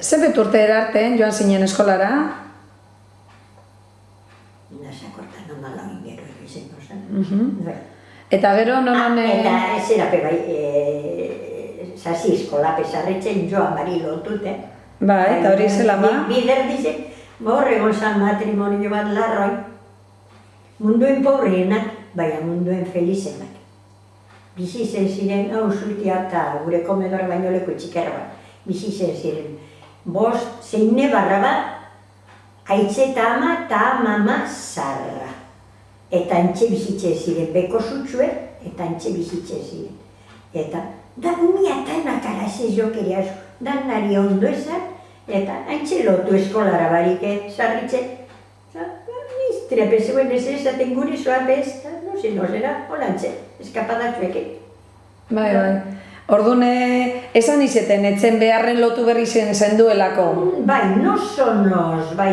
Zenbat urte erarten joan zinen eskolara? Nasakortan nomalan gero izango zen. Eta gero nonan... Eta ez erape bai, sasi eskola pesarretzen joa mari lotute. Bai, eta hori zela ba? Bider dize, horregon zan matrimonio bat larroi. Munduen pobreenak, baina munduen felizenak. Bizi zen ziren, hau zuitia eta gure komedora baino leku txikerra bat. Bizi zen ziren. Bost, zeine barra bat, aitze eta ama mama zarra. Eta antxe bizitzen ziren, beko zutzue, eta antxe bizitzen ziren. Eta, da gumia eta nakarazez jokeria asko, da nari ondo ezan, eta antxe lotu eskolara barik, zarritzen. Trepezeuen ez ezaten guri zoapez, no zera, holantxe, eskapadatzueke. Bai. Orduan, esan izeten, etzen beharren lotu berri zen duelako? Bai, nosonoz, bai,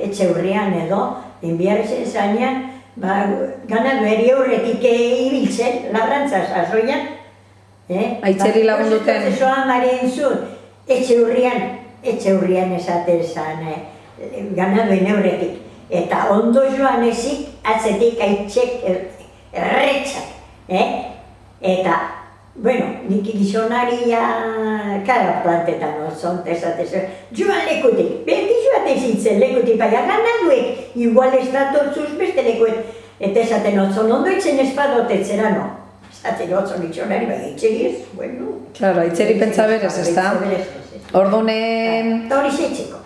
etxe hurrian edo, enbiarrezen zainean, ganadu eri horretik ibiltzen, labrantza sasoian. Aitzeri lagunduten? Zoan marien zuen, etxe hurrian esaten zan, ganaduen horretik. Eta ondo joan ezik, atzetik aitzek erretxak. Eta, bueno, nik gizonaria kara plantetan otzont esatez, joan lekutik, beti joaten zintzen lekutik, baina ganaduek, igual ez datortzuz beste lekuet. Eta esaten otzon, ondo itzen espadotetzera, no. Esaten otzon gizonari, baina itzeri ez, bueno. Claro, itzeri pentsa berez, ez da? Orduan... Eta hori zeitzeko.